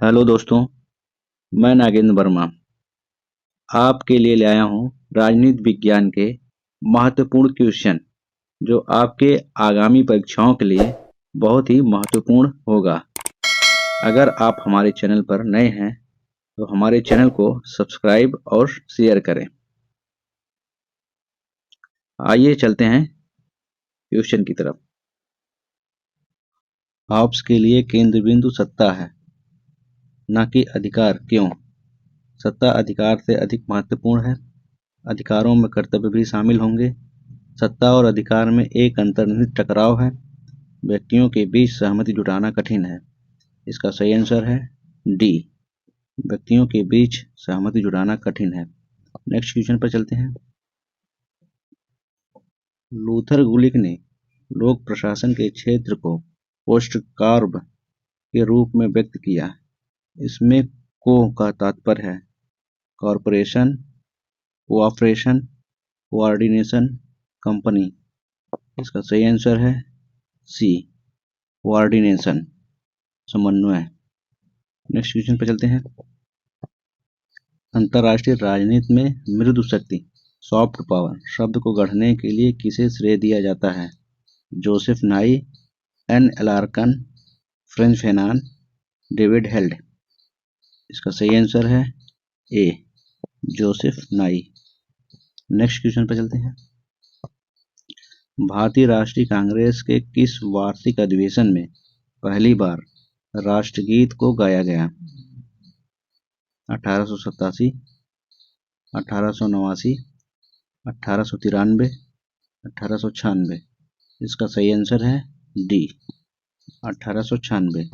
Hello दोस्तों, मैं नागेंद्र वर्मा आपके लिए ले आया हूँ राजनीति विज्ञान के महत्वपूर्ण क्वेश्चन जो आपके आगामी परीक्षाओं के लिए बहुत ही महत्वपूर्ण होगा। अगर आप हमारे चैनल पर नए हैं तो हमारे चैनल को सब्सक्राइब और शेयर करें। आइए चलते हैं क्वेश्चन की तरफ। आपस के लिए केंद्र बिंदु सत्ता है, न कि अधिकार। क्यों? सत्ता अधिकार से अधिक महत्वपूर्ण है। अधिकारों में कर्तव्य भी शामिल होंगे। सत्ता और अधिकार में एक अंतर्निहित टकराव है। व्यक्तियों के बीच सहमति जुटाना कठिन है। इसका सही आंसर है डी, व्यक्तियों के बीच सहमति जुटाना कठिन है। नेक्स्ट क्वेश्चन पर चलते हैं। लूथर गुलिक ने लोक प्रशासन के क्षेत्र को पोस्टकार्ब के रूप में व्यक्त किया। इसमें को का तात्पर्य है कॉरपोरेशन, कोऑपरेशन, कोऑर्डिनेशन, कंपनी। इसका सही आंसर है सी, कोऑर्डिनेशन, समन्वय। नेक्स्ट क्वेश्चन पर चलते हैं। अंतर्राष्ट्रीय राजनीति में मृदु शक्ति, सॉफ्ट पावर शब्द को गढ़ने के लिए किसे श्रेय दिया जाता है? जोसेफ नाई, एन एलार्कन, फ्रेंच फेनान, डेविड हेल्ड। इसका सही आंसर है A, Joseph Nye. Next question पर चलते हैं। भारतीय राष्ट्रीय कांग्रेस के किस वार्षिक अधिवेशन में पहली बार राष्ट्रगीत को गाया गया? 1887, 1889, 1893, 1896। इसका सही आंसर है डी, 1896।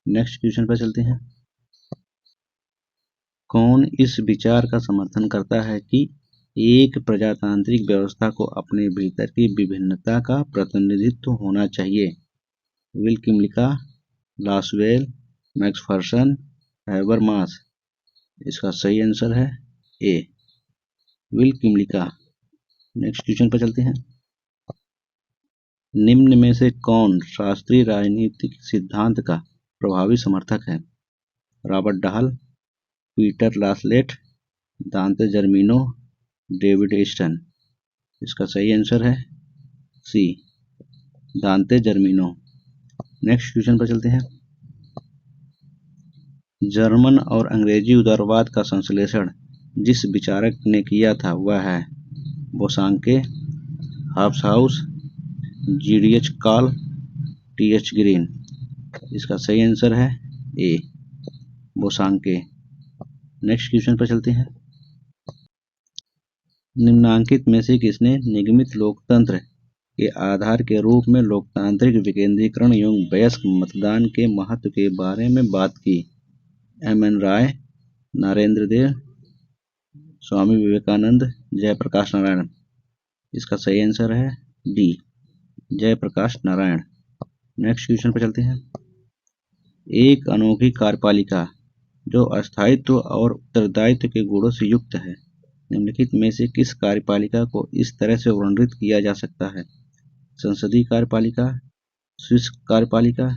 नेक्स्ट क्वेश्चन पर चलते हैं। कौन इस विचार का समर्थन करता है कि एक प्रजातांत्रिक व्यवस्था को अपने भीतर की विभिन्नता का प्रतिनिधित्व होना चाहिए? Will Kymlicka, Lasswell, Macpherson, Habermas. इसका सही आंसर है A, Will Kymlicka. Next question पर चलते हैं। निम्न में से कौन शास्त्रीय राजनीतिक सिद्धांत का प्रभावी समर्थक है? रॉबर्ट डाहल, पीटर लासलेट, दांते जर्मिनो, डेविड ईस्टन। इसका सही आंसर है सी, दांते जर्मिनो। नेक्स्ट क्वेश्चन पर चलते हैं। जर्मन और अंग्रेजी उदारवाद का संश्लेषण जिस विचारक ने किया था वह है बोसांके, हाब्सहाउस, जीडीएच काल, टीएच ग्रीन। इसका सही आंसर है ए, बोसांके। नेक्स्ट क्वेश्चन पर चलते हैं। निम्नांकित में से किसने निगमित लोकतंत्र के आधार के रूप में लोकतांत्रिक विकेंद्रीकरण एवं वयस्क मतदान के महत्व के बारे में बात की? एम.एन. राय, नरेंद्र देव, स्वामी विवेकानंद, जयप्रकाश नारायण। इसका सही आंसर है D, Jayaprakash Narayan. Next question पर चलते हैं। एक अनोखी कार्यपालिका जो अस्थायित्व और उत्तरदायित्व के गुणों से युक्त है, निम्नलिखित में से किस कार्यपालिका को इस तरह से वर्णित किया जा सकता है? संसदीय कार्यपालिका, स्विस कार्यपालिका,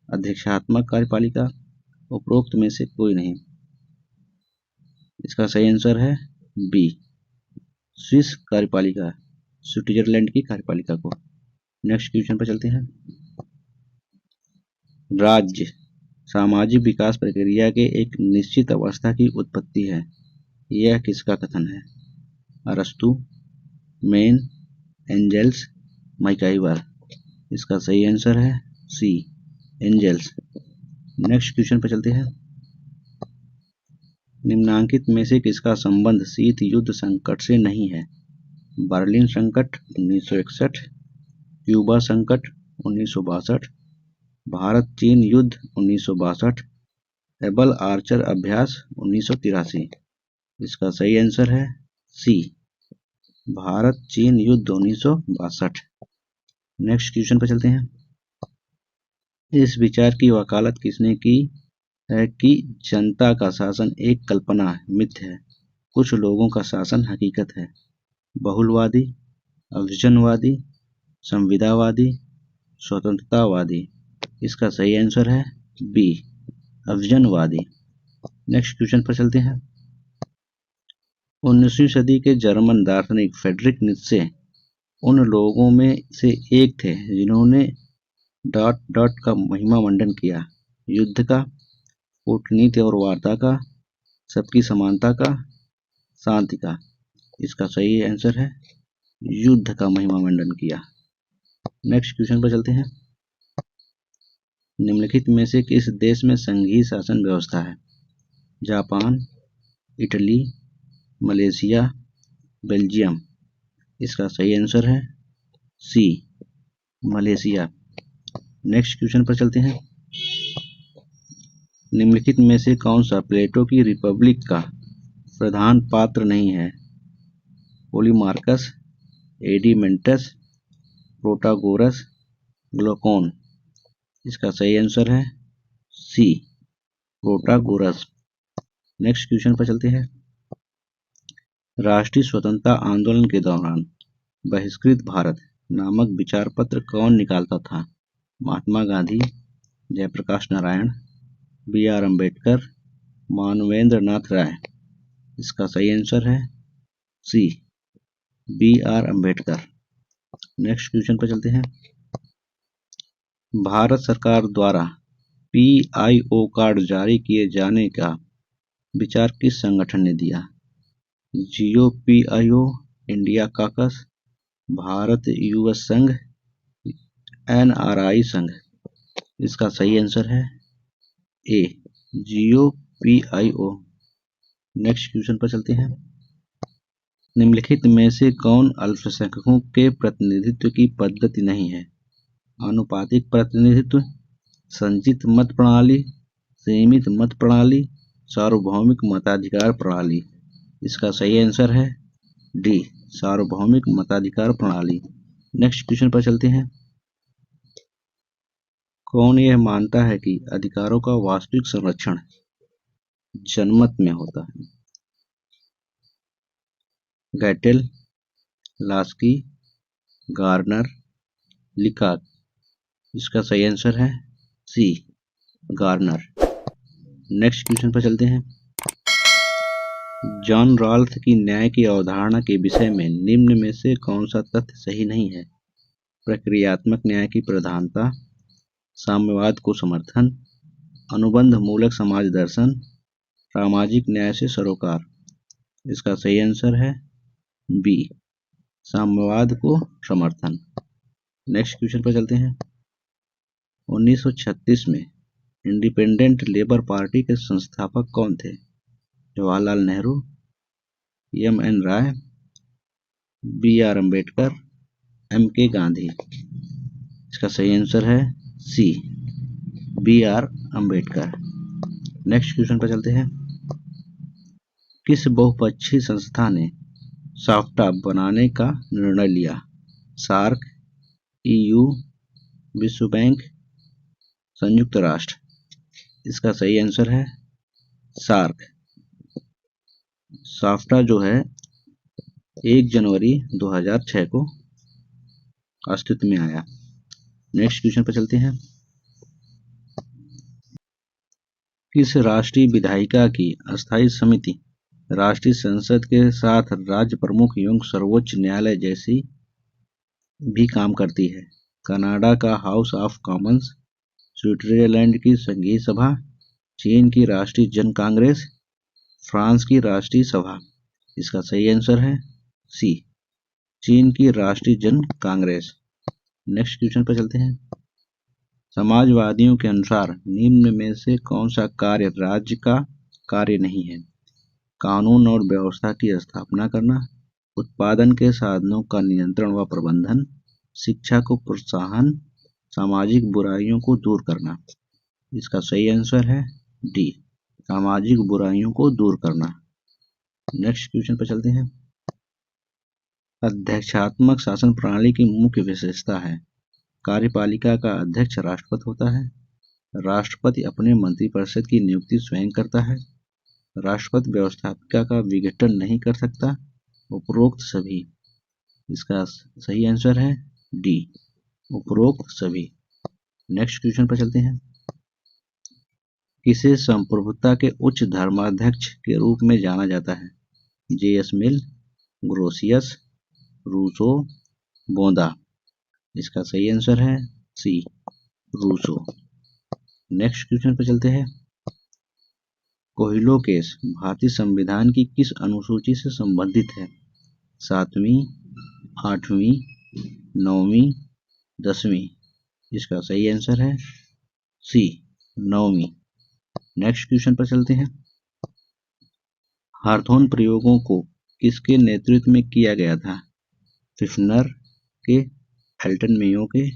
अध्यक्षात्मक कार्यपालिका, उपरोक्त में से कोई नहीं। इसका सही आंसर है बी, स्विस कार्यपालिका, स्विट्जरलैंड की कार्यपालिका को। नेक्स्ट क्वेश्चन पर चलते हैं। राज्य सामाजिक विकास प्रक्रिया के एक निश्चित अवस्था की उत्पत्ति है, यह किसका कथन है? अरस्तु, मेन, एंजेल्स, मैकाइवर। इसका सही आंसर है सी, एंजेल्स। नेक्स्ट क्वेश्चन पर चलते हैं। निम्नांकित में से किसका संबंध शीत युद्ध संकट से नहीं है? बर्लिन संकट 1961, क्यूबा संकट 1962, भारत चीन युद्ध 1962, एबल आर्चर अभ्यास 1983। इसका सही आंसर है सी, भारत चीन युद्ध 1962। नेक्स्ट क्वेश्चन पर चलते हैं। इस विचार की वकालत किसने की है कि जनता का शासन एक कल्पना है, मिथ्य है, कुछ लोगों का शासन हकीकत है? बहुलवादी, अभिजनवादी, संविदावादी, स्वतंत्रतावादी। इसका सही आंसर है बी, अभिजनवादी। नेक्स्ट क्वेश्चन पर चलते हैं। 19वीं सदी के जर्मन दार्शनिक फ्रेडरिक नीत्शे उन लोगों में से एक थे जिन्होंने डॉट डॉट का महिमा मंडन किया। युद्ध का, कूटनीति और वार्ता का, सबकी समानता का, शांति का। इसका सही आंसर है युद्ध का महिमा मंडन किया। नेक्स्ट क्वेश्चन पर चलते हैं। निम्नलिखित में से किस देश में संघीय शासन व्यवस्था है? Japan, Italy, Malaysia, Belgium. इसका सही आंसर है सी, मलेशिया। नेक्स्ट क्वेश्चन पर चलते हैं। निम्नलिखित में से कौन सा प्लेटो की रिपब्लिक का प्रधान पात्र नहीं है? पोलीमार्कस, एडिमेंटस, प्रोटागोरस, ग्लूकोन। इसका सही आंसर है सी, प्रोटागोरस। नेक्स्ट क्वेश्चन पर चलते हैं। राष्ट्रीय स्वतंत्रता आंदोलन के दौरान बहिष्कृत भारत नामक विचार पत्र कौन निकालता था? महात्मा गांधी, जयप्रकाश नारायण, बी.आर. अम्बेडकर, मानवेंद्र नाथ राय। इसका सही आंसर है सी, बी.आर. अम्बेडकर। नेक्स्ट क्वेश्चन पर चलते हैं। भारत सरकार द्वारा PIO कार्ड जारी किए जाने का विचार किस संगठन ने दिया? GOPIO, India caucus, Bharat US संघ, NRI संघ। इसका सही आंसर है ए, GOPIO। नेक्स्ट क्वेश्चन पर चलते हैं। निम्नलिखित में से कौन अल्पसंख्यकों के प्रतिनिधित्व की पद्धति नहीं है? आनुपातिक प्रतिनिधित्व, संचित मत प्रणाली, सीमित मत प्रणाली, सार्वभौमिक मताधिकार प्रणाली। इसका सही आंसर है डी, सार्वभौमिक मताधिकार प्रणाली। नेक्स्ट क्वेश्चन पर चलते हैं। कौन यह मानता है कि अधिकारों का वास्तविक संरक्षण जनमत में होता है? गैटेल, लास्की, गार्नर, लिकाक। इसका सही आंसर है सी, गार्नर। नेक्स्ट क्वेश्चन पर चलते हैं। जॉन रॉल्थ की न्याय की अवधारणा के विषय में निम्न में से कौन सा तथ्य सही नहीं है? प्रक्रियात्मक न्याय की प्रधानता, साम्यवाद को समर्थन, अनुबंध मूलक समाज दर्शन, सामाजिक न्याय से सरोकार। इसका सही आंसर है बी, साम्यवाद को समर्थन। नेक्स्ट क्वेश्चन पर चलते हैं। 1936 में इंडिपेंडेंट लेबर पार्टी के संस्थापक कौन थे? जवाहरलाल नेहरू, M.N. राय, बी.आर. अम्बेडकर, M.K. गांधी। इसका सही आंसर है सी, बी.आर. अम्बेडकर। नेक्स्ट क्वेश्चन पर चलते हैं। किस बहुपक्षीय संस्था ने साफ्टा बनाने का निर्णय लिया? सार्क, EU, विश्व बैंक, संयुक्त राष्ट्र। इसका सही आंसर है सार्क। साफ्टा जो है 1 जनवरी 2006 को अस्तित्व में आया। नेक्स्ट क्वेश्चन पर चलते हैं। किस राष्ट्रीय विधायिका की अस्थायी समिति राष्ट्रीय संसद के साथ राज्य प्रमुख एवं सर्वोच्च न्यायालय जैसी भी काम करती है? कनाडा का हाउस ऑफ कॉमन्स, स्विट्जरलैंड की संघीय सभा, चीन की राष्ट्रीय जन कांग्रेस, फ्रांस की राष्ट्रीय सभा। इसका सही आंसर है सी, चीन की राष्ट्रीय जन कांग्रेस। नेक्स्ट क्वेश्चन पर चलते हैं। समाजवादियों के अनुसार निम्न में से कौन सा कार्य राज्य का कार्य नहीं है? कानून और व्यवस्था की स्थापना करना, उत्पादन के साधनों का नियंत्रण व प्रबंधन, शिक्षा को प्रोत्साहन, सामाजिक बुराइयों को दूर करना। इसका सही आंसर है डी, सामाजिक बुराइयों को दूर करना। नेक्स्ट क्वेश्चन पर चलते हैं। अध्यक्षात्मक शासन प्रणाली की मुख्य विशेषता है? कार्यपालिका का अध्यक्ष राष्ट्रपति होता है, राष्ट्रपति अपने मंत्रिपरिषद की नियुक्ति स्वयं करता है, राष्ट्रपति व्यवस्थापिका का विघटन नहीं कर सकता, उपरोक्त सभी। इसका सही आंसर है डी, उपरोक्त सभी। नेक्स्ट क्वेश्चन पर चलते हैं। किसे संप्रभुता के उच्च धर्माध्यक्ष के रूप में जाना जाता है? J.S. मिल, ग्रोसियस, रूसो, बोंदा। इसका सही आंसर है सी, रूसो। नेक्स्ट क्वेश्चन पे चलते हैं। कोहिलो केस भारतीय संविधान की किस अनुसूची से संबंधित है? 7वीं, 8वीं, 9वीं, 10वीं। इसका सही आंसर है सी, 9वीं। नेक्स्ट क्वेश्चन पर चलते हैं। हार्थोन प्रयोगों को किसके नेतृत्व में किया गया था? फिश्नर के, एल्टन मेयो के,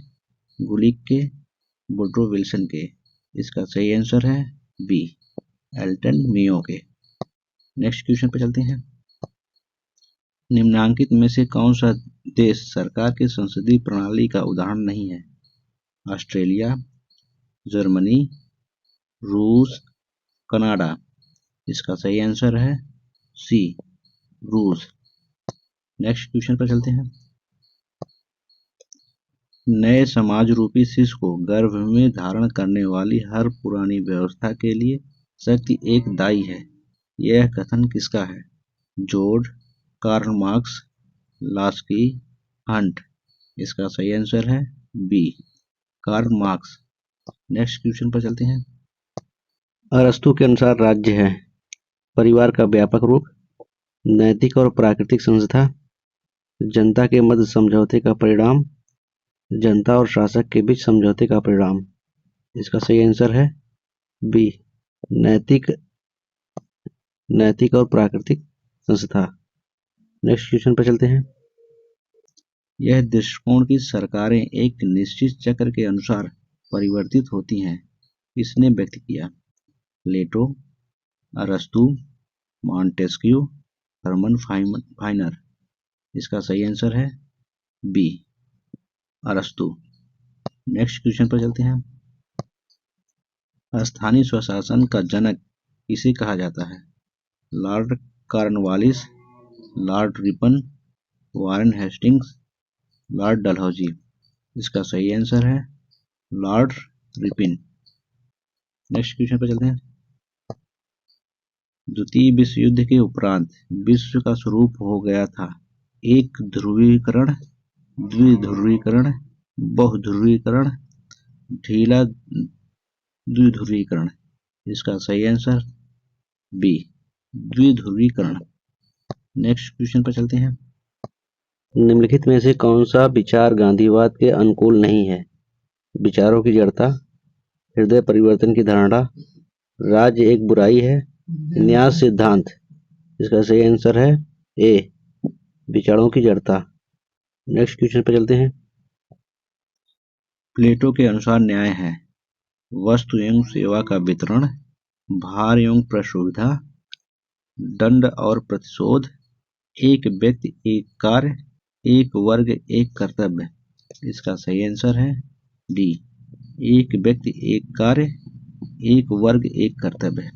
गुलिक के, वुड्रो विल्सन के। इसका सही आंसर है बी, एल्टन मेयो के। नेक्स्ट क्वेश्चन पे चलते हैं। निम्नांकित में से कौन सा देश सरकार की संसदीय प्रणाली का उदाहरण नहीं है? ऑस्ट्रेलिया, जर्मनी, रूस, कनाडा। इसका सही आंसर है सी, रूस। नेक्स्ट क्वेश्चन पर चलते हैं। नए समाज रूपी शिशु को गर्भ में धारण करने वाली हर पुरानी व्यवस्था के लिए शक्ति एक दाई है। यह कथन किसका है? George, Karl Marx, Laski, Hunt. इसका सही आंसर है B, Karl Marx. Next question पर चलते हैं। अरस्तु के अनुसार राज्य है परिवार का व्यापक रूप, नैतिक और प्राकृतिक संस्था, जनता के मध्य समझौते का परिणाम, जनता और शासक के बीच समझौते का परिणाम। इसका सही आंसर है बी, नैतिक और प्राकृतिक संस्था। नेक्स्ट क्वेश्चन पर चलते हैं। यह दृष्टिकोण की सरकारें एक निश्चित चक्र के अनुसार परिवर्तित होती हैं किसने व्यक्त किया? प्लेटो, अरस्तु, मॉन्टेस्क्यू, हर्मन फाइनर। इसका सही आंसर है बी, अरस्तु। नेक्स्ट क्वेश्चन पर चलते हैं। स्थानीय स्वशासन का जनक किसे कहा जाता है? Lord Cornwallis, Lord Ripon, Warren Hastings, Lord Dalhousie. इसका सही आंसर है लॉर्ड रिपन। नेक्स्ट क्वेश्चन पर चलते हैं। द्वितीय विश्व युद्ध के उपरांत विश्व का स्वरूप हो गया था एक ध्रुवीकरण, द्विध्रुवीकरण, बहुध्रुवीकरण, ढीला द्विध्रुवीकरण। इसका सही आंसर बी, द्विध्रुवीकरण। नेक्स्ट क्वेश्चन पर चलते हैं। निम्नलिखित में से कौन सा विचार गांधीवाद के अनुकूल नहीं है? विचारों की जड़ता, हृदय परिवर्तन की धारणा, राज्य एक बुराई है, न्यास सिद्धांत। इसका सही आंसर है ए, विचारों की जड़ता। नेक्स्ट क्वेश्चन पर चलते हैं। प्लेटो के अनुसार न्याय है वस्तु एवं सेवा का वितरण, भार एवं प्रसुविधा, दंड और प्रतिशोध, एक व्यक्ति एक कार्य, एक वर्ग एक कर्तव्य। इसका सही आंसर है डी, एक व्यक्ति एक कार्य, एक वर्ग एक कर्तव्य।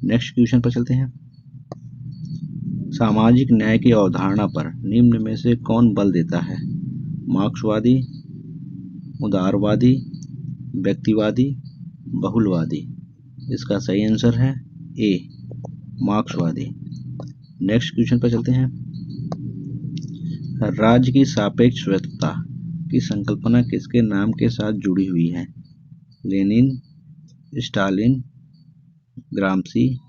नेक्स्ट क्वेश्चन पर चलते हैं। सामाजिक न्याय की अवधारणा पर निम्न में से कौन बल देता है? मार्क्सवादी, उदारवादी, व्यक्तिवादी, बहुलवादी। इसका सही आंसर है ए, मार्क्सवादी। नेक्स्ट क्वेश्चन पर चलते हैं। राज्य की सापेक्ष स्वायत्तता की संकल्पना किसके नाम के साथ जुड़ी हुई है? लेनिन, स्टालिन, ग्रामसी,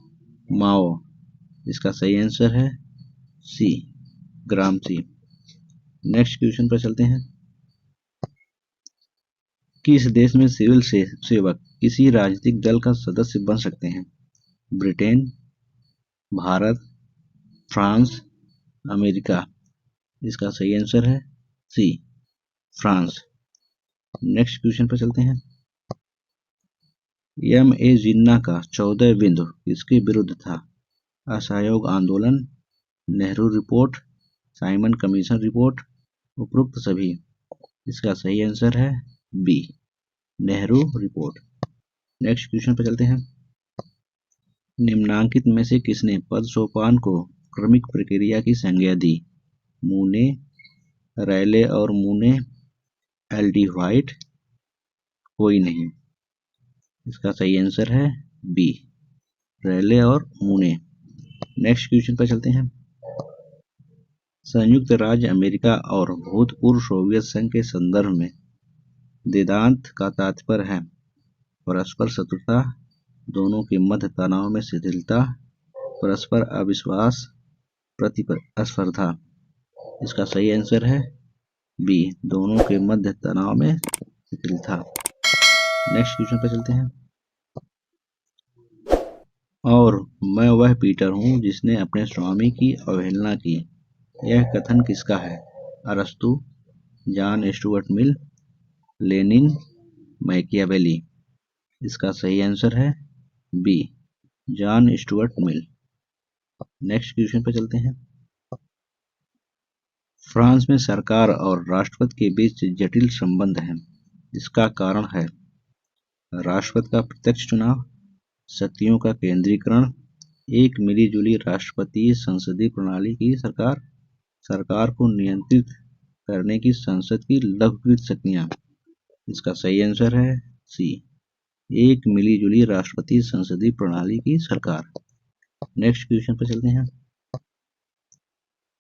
माओ। इसका सही आंसर है सी, ग्रामसी। नेक्स्ट क्वेश्चन पर चलते हैं। किस देश में सिविल सेवक किसी राजनीतिक दल का सदस्य बन सकते हैं? Britain, Bharat, France, America. इसका सही आंसर है सी, फ्रांस। नेक्स्ट क्वेश्चन पर चलते हैं। M.A. जिन्ना का 14 बिंदु किसके विरुद्ध था? असहयोग आंदोलन, Nehru report, Simon commission report, उपरोक्त सभी। इसका सही आंसर है B, Nehru report. Next question पर चलते हैं। निम्नांकित में से किसने पद सोपान को क्रमिक प्रक्रिया की संज्ञा दी? मूने, रैले और मूने, एल डी व्हाइट, कोई नहीं। इसका सही आंसर है बी रेले और मूने। नेक्स्ट क्वेश्चन पर चलते हैं। संयुक्त राज्य अमेरिका और भूतपूर्व सोवियत संघ के संदर्भ में वेदांत का तात्पर्य है परस्पर शत्रुता, दोनों के मध्य तनाव में शिथिलता, परस्पर अविश्वास, प्रतिस्पर्धा। इसका सही आंसर है बी दोनों के मध्य तनाव में शिथिलता। नेक्स्ट क्वेश्चन पर चलते हैं। और मैं वह पीटर हूँ जिसने अपने स्वामी की अवहेलना की, यह कथन किसका है? अरस्तु, John Stuart Mill, Lenin, Machiavelli. इसका सही आंसर है B John Stuart Mill. Next question पर चलते हैं। फ्रांस में सरकार और राष्ट्रपति के बीच जटिल संबंध है, इसका कारण है राष्ट्रपति का प्रत्यक्ष चुनाव, शक्तियों का केंद्रीकरण, एक मिलीजुली राष्ट्रपतीय संसदीय प्रणाली की सरकार, सरकार को नियंत्रित करने की संसद की लघुकृत शक्तियां। इसका सही आंसर है सी एक मिलीजुली राष्ट्रपतीय संसदीय प्रणाली की सरकार। नेक्स्ट क्वेश्चन पर चलते हैं।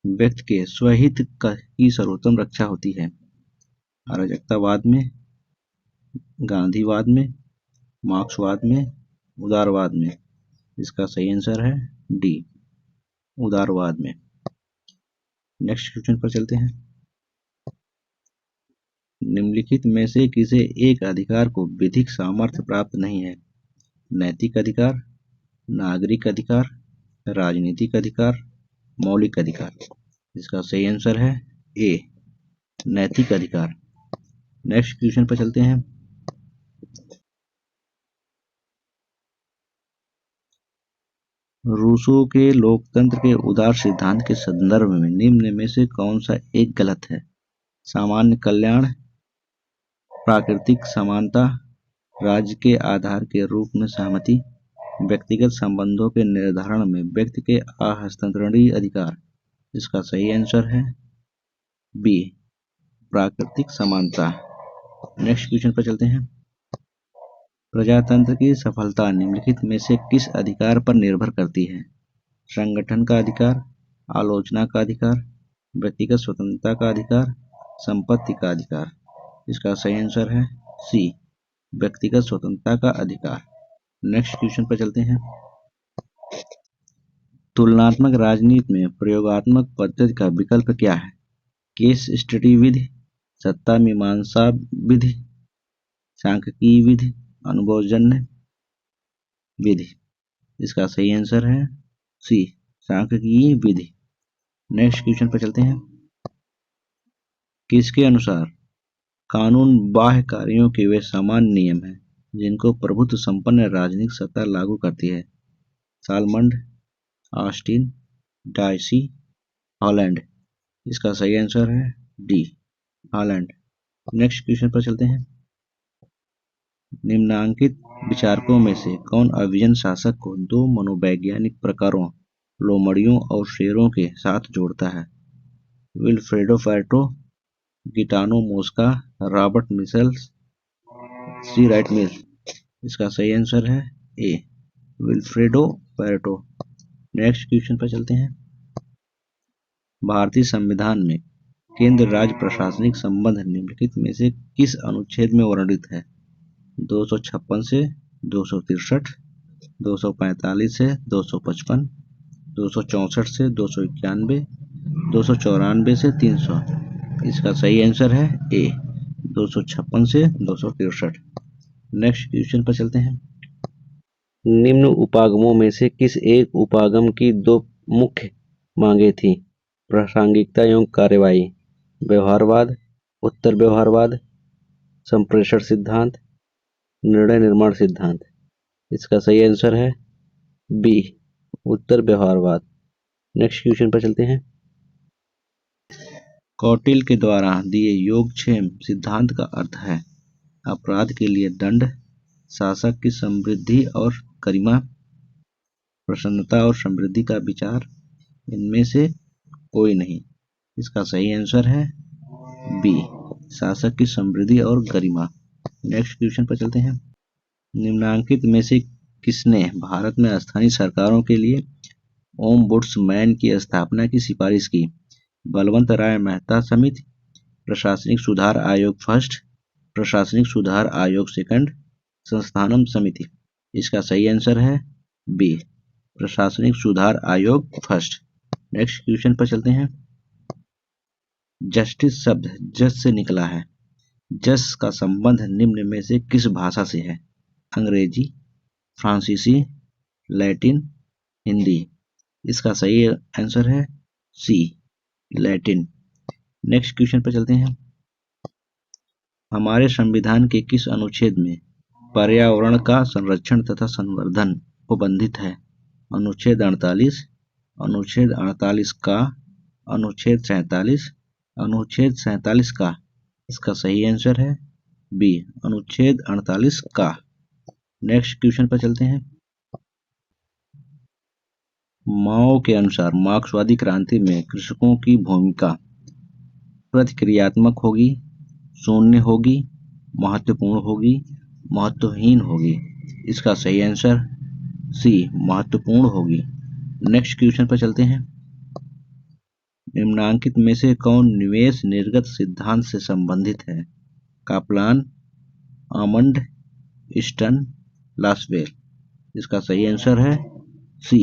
व्यक्ति के स्वहित की सर्वोत्तम रक्षा होती है अराजकतावाद में, गांधीवाद में, मार्क्सवाद में, उदारवाद में। इसका सही आंसर है डी उदारवाद में। नेक्स्ट क्वेश्चन पर चलते हैं। निम्नलिखित में से किसे एक अधिकार को विधिक सामर्थ्य प्राप्त नहीं है? नैतिक अधिकार, नागरिक अधिकार, राजनीतिक अधिकार, मौलिक अधिकार। इसका सही आंसर है ए नैतिक अधिकार। नेक्स्ट क्वेश्चन पर चलते हैं। रूसो के लोकतंत्र के उदार सिद्धांत के संदर्भ में निम्न में से कौन सा एक गलत है? सामान्य कल्याण, प्राकृतिक समानता, राज्य के आधार के रूप में सहमति, व्यक्तिगत संबंधों के निर्धारण में व्यक्ति के अहस्तांतरणीय अधिकार। इसका सही आंसर है बी प्राकृतिक समानता। नेक्स्ट क्वेश्चन पर चलते हैं। प्रजातंत्र की सफलता निम्नलिखित में से किस अधिकार पर निर्भर करती है? संगठन का अधिकार, आलोचना का अधिकार, व्यक्तिगत स्वतंत्रता का अधिकार, संपत्ति का अधिकार। इसका सही आंसर है सी व्यक्तिगत स्वतंत्रता का अधिकार। नेक्स्ट क्वेश्चन पर चलते हैं। तुलनात्मक राजनीति में प्रयोगात्मक पद्धति का विकल्प क्या है? केस स्टडी विधि, सत्ता मीमांसा विधि, सांख्यिकीय विधि, अनुभवजन्य विधि। इसका सही आंसर है सी सांख्यिकीय विधि। नेक्स्ट क्वेश्चन पर चलते हैं। किसके अनुसार कानून बाह्य कार्यों के वे सामान्य नियम हैं जिनको प्रभुत्व संपन्न राजनीतिक सत्ता लागू करती है? Salmond, Austin, Dicey, Holland. इसका सही आंसर है डी हॉलैंड। नेक्स्ट क्वेश्चन पर चलते हैं। निम्नांकित विचारकों में से कौन अभिजन शासक को दो मनोवैज्ञानिक प्रकारों लोमड़ियों और शेरों के साथ जोड़ता है? Vilfredo Pareto, Gaetano Mosca, Robert Michels, C Wright Mill. इसका सही आंसर है A Vilfredo Pareto. Next question पर चलते हैं। भारतीय संविधान में केंद्र राज्य प्रशासनिक संबंध निम्नलिखित में से किस अनुच्छेद में वर्णित है? 256 से 263, 245 से 255, 264 से 291, 294 से 300। इसका सही आंसर है ए 256 से 263। नेक्स्ट क्वेश्चन पर चलते हैं। निम्न उपागमों में से किस एक उपागम की दो मुख्य मांगे थी? प्रासंगिकता एवं कार्यवाही, व्यवहारवाद, उत्तर व्यवहारवाद, संप्रेषण सिद्धांत, निर्णय निर्माण सिद्धांत। इसका सही आंसर है बी उत्तर व्यवहारवाद। नेक्स्ट क्वेश्चन पर चलते हैं। कौटिल्य के द्वारा दिए योगक्षेम सिद्धांत का अर्थ है अपराध के लिए दंड, शासक की समृद्धि और गरिमा, प्रसन्नता और समृद्धि का विचार, इनमें से कोई नहीं। इसका सही आंसर है बी शासक की समृद्धि और गरिमा। नेक्स्ट क्वेश्चन पर चलते हैं। निम्नांकित में से किसने भारत में स्थानीय सरकारों के लिए ओम्बुड्समैन की स्थापना की सिफारिश की? बलवंत राय मेहता समिति, प्रशासनिक सुधार आयोग फर्स्ट, प्रशासनिक सुधार आयोग सेकंड, संस्थानम समिति। इसका सही आंसर है बी, प्रशासनिक सुधार आयोग फर्स्ट। नेक्स्ट क्वेश्चन पर चलते हैं। जस्टिस शब्द जज से निकला है। जज का संबंध निम्न में से किस भाषा से है? अंग्रेजी, फ्रांसीसी, लैटिन, हिंदी। इसका सही आंसर है सी, लैटिन। नेक्स्ट क्वेश्चन पर चलते हैं। हमारे संविधान के किस अनुच्छेद में पर्यावरण का संरक्षण तथा संवर्धन उपबंधित है? अनुच्छेद 48, अनुच्छेद 48 का, अनुच्छेद 47, अनुच्छेद 47 का। इसका सही आंसर है बी, अनुच्छेद 48 का। नेक्स्ट क्वेश्चन पर चलते हैं। माओ के अनुसार मार्क्सवादी क्रांति में कृषकों की भूमिका प्रतिक्रियात्मक होगी, शून्य होगी, महत्वपूर्ण होगी, महत्वहीन होगी। इसका सही आंसर सी, महत्वपूर्ण होगी। नेक्स्ट क्वेश्चन पर चलते हैं। निम्नांकित में से कौन निवेश निर्गत सिद्धांत से संबंधित है? Kaplan, Almond, Easton, Lasswell. इसका सही आंसर है सी,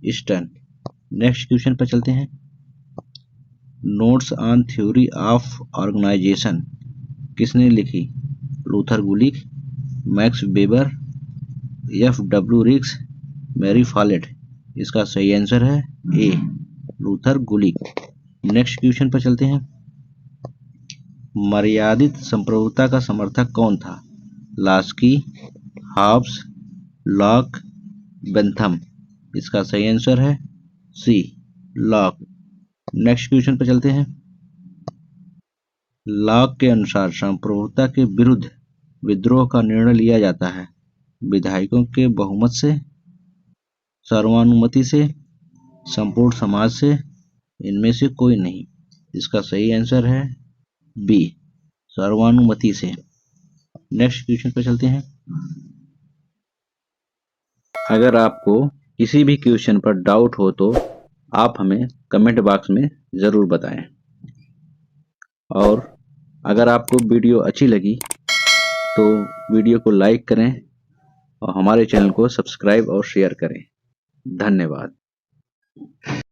ईस्टन। नेक्स्ट क्वेश्चन पर चलते हैं। Notes on theory of organisation किसने लिखी? Luther Gulick, Max Weber, F W. Riggs, Mary Follett. इसका सही आंसर है A, Luther Gulick. Next question पर चलते हैं। मर्यादित संप्रभुता का समर्थक कौन था? Laski, Hobbes, Locke, Bentham. इसका सही आंसर है सी, लॉक। नेक्स्ट क्वेश्चन पर चलते हैं। लॉक के अनुसार संप्रभुता के विरुद्ध विद्रोह का निर्णय लिया जाता है विधायकों के बहुमत से, सर्वानुमति से, संपूर्ण समाज से, इनमें से कोई नहीं। इसका सही आंसर है बी, सर्वानुमति से। नेक्स्ट क्वेश्चन पर चलते हैं। अगर आपको किसी भी क्वेश्चन पर डाउट हो तो आप हमें कमेंट बॉक्स में ज़रूर बताएं। और अगर आपको वीडियो अच्छी लगी तो वीडियो को लाइक करें और हमारे चैनल को सब्सक्राइब और शेयर करें। धन्यवाद।